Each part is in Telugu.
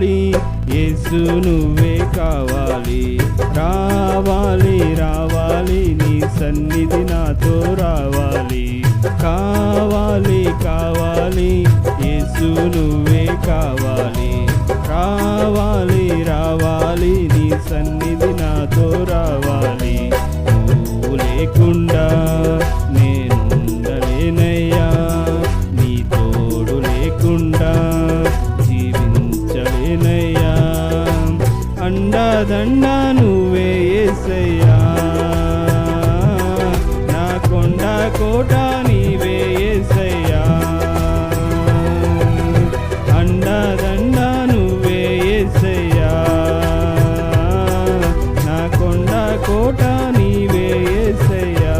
కావాలి, యేసు నువ్వే కావాలి. రావాలి రావాలి నీ సన్నిధి నాతో రావాలి. కావాలి కావాలి యేసు నువ్వే కావాలి. రావాలి రావాలి నీ సన్నిధి నాతో రావాలి. నువ్వు లేకుండా నేనుండలేనయ్యా, నీ తోడు లేకుండా జీవించలేనయ్యా. అండదండ నువ్వే యేసయ్యా, నా కొండ కోట నీవే యేసయ్యా. అండదండ నువ్వే యేసయ్యా, నా కొండ కోట నీవే యేసయ్యా.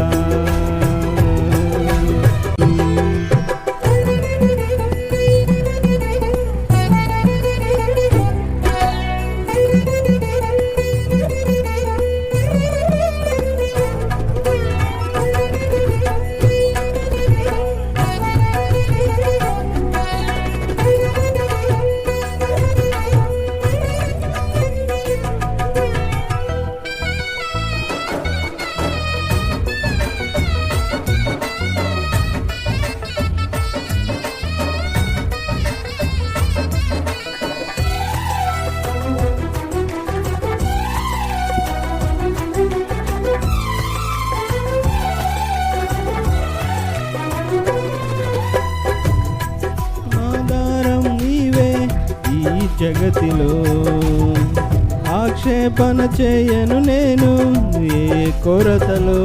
జగతిలో ఆక్షేపణ చేయను నేను ఏ కొరతలో.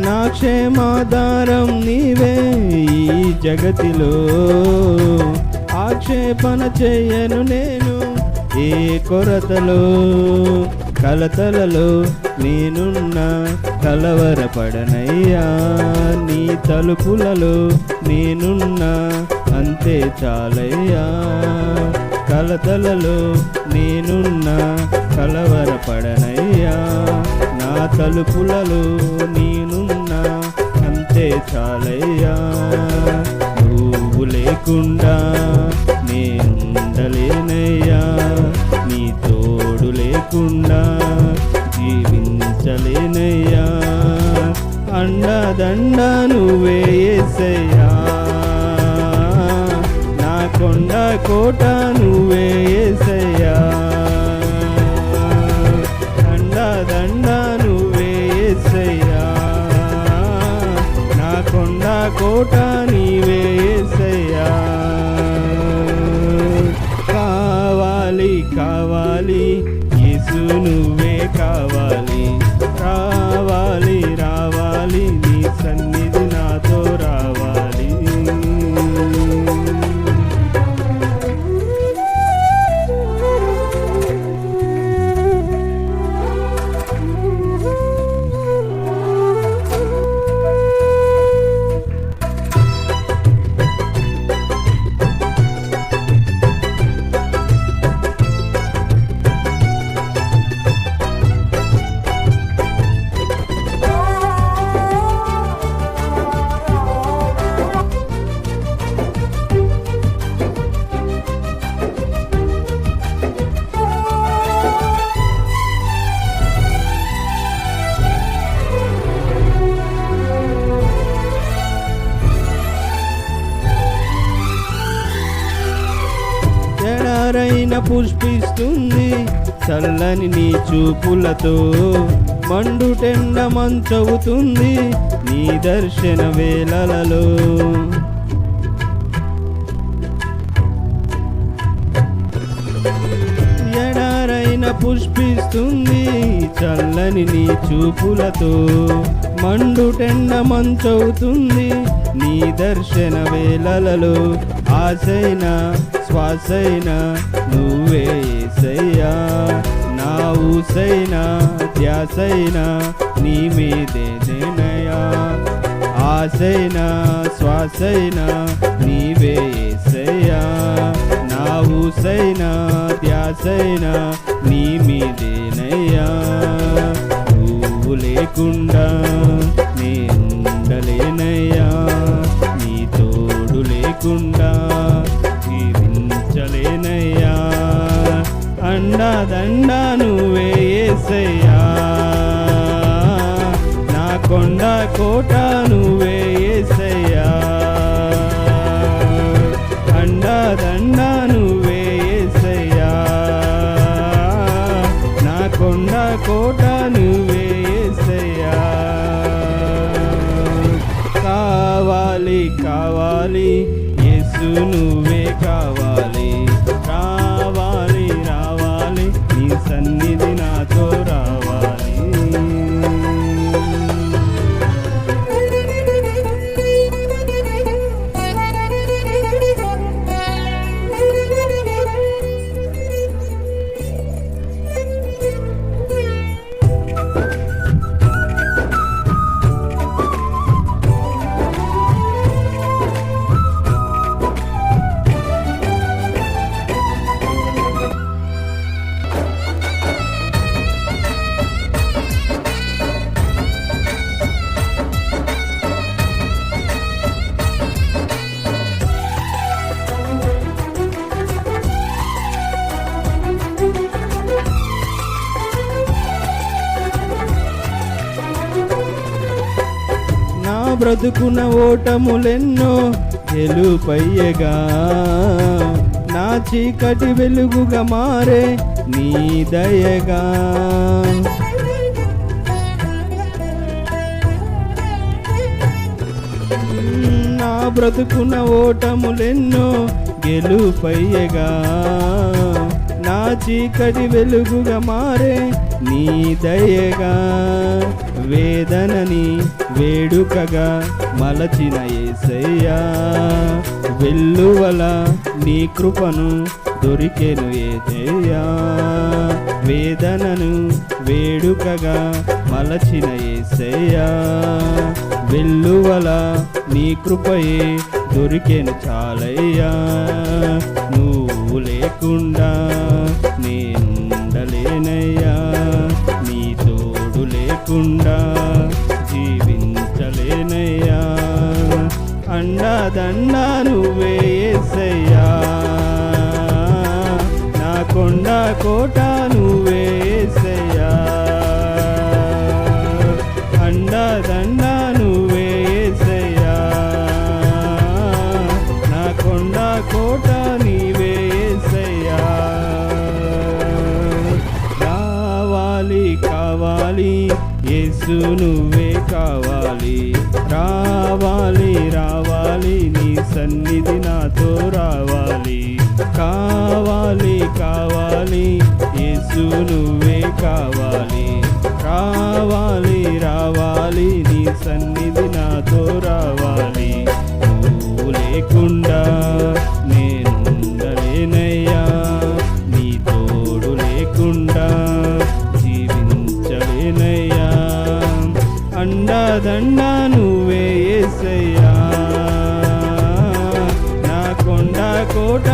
నా క్షేమాధారం నీవే ఈ జగతిలో, ఆక్షేపణ చేయను నేను ఏ కొరతలో. కలతలలో నేనున్నా కలవరపడనయ్యా, నీ తలుపులలో నేనున్నా అంతే చాలయ్యా. కలతలలో నేనున్నా కలవరపడనయ్యా, నా తలుపులలో నేనున్నా అంతే చాలయ్యా. నువ్వు లేకుండా నేనుండలేనయ్యా, నీ తోడు లేకుండా జీవించలేనయ్యా. అండదండ నువ్వే యేసయ్యా, నా కొండ కోట నువ్వే యేసయ్యా. అండదండ నువ్వే యేసయ్యా, నా కొండ కోట నీవే యేసయ్యా. కావాలి కావాలి యేసు నువ్వే కావాలి. రావాలి రావాలి నీ సన్నిధి నాతో రావాలి. ఎడారైన పుష్పిస్తుంది చల్లని నీ చూపులతో, మండుటెండ మంచవుతుంది నీ దర్శన వేళలలో. ఎడారైన పుష్పిస్తుంది చల్లని నీ చూపులతో, మండుటెండ మంచవుతుంది నీ దర్శన వేళలలో. ఆశైనా శ్వాసైనా నువ్వే యేసయ్యా, నా ఊసైనా ధ్యాసైనా నీ మీదేనయ్యా. ఆశైనా శ్వాసైనా నీవే యేసయ్యా, నా ఊసైనా ధ్యాసైనా నీ మీదేనయ్యా. నువ్వు లేకుండా నేనుండలేనయ్యా, యేసయ్యా అండదండ నువ్వే యేసయ్యా నా కొండ కోట నువ్వే యేసయ్యా అండదండ నువ్వే యేసయ్యా నా కొండ కోట నువ్వే యేసయ్యా కావాలి కావాలి యేసు నువ్వే కావాలి రావాలి రావాలి నీ సన్నిధి నాతో రావాలి బ్రతుకున ఓటములెన్నో గెలుపయ్యగా నా చీకటి వెలుగుగా మారే నీ దయగా నా బ్రతుకున ఓటములెన్నో గెలుపయ్యగా నా చీకటి వెలుగుగా మారే నీ దయగా వేదనని వేడుకగా మలచిన యేసయ్యా వెల్లువల నీ కృపను దొరికెను యేసయ్యా వేదనను వేడుకగా మలచిన యేసయ్యా వెల్లువల నీ కృపయే దొరికెను చాలయ్యా నువ్వు లేకుండా నేనుండలేనయ్యా నీ తోడు లేకుండా జీవించలేనయ్యా అండదండ నువ్వే యేసయ్యా నా కొండ కోట నువ్వే యేసయ్యా అండదండ నువ్వే యేసయ్యా నా కొండ కోట నీవే యేసయ్యా రావాలి కావాలి యేసు నువ్వే కావాలి రావాలి రావాలి నీ సన్నిధి నాతో రావాలి కావాలి కావాలి యేసు నువ్వే కావాలి రావాలి రావాలి నీ సన్నిధి నాతో రావాలి నువ్వు లేకుండా నేనుండలేనయ్యా నీ తోడు లేకుండా జీవించలేనయ్యా అండదండ నువ్వే యేసయ్యా నా కొండ కోట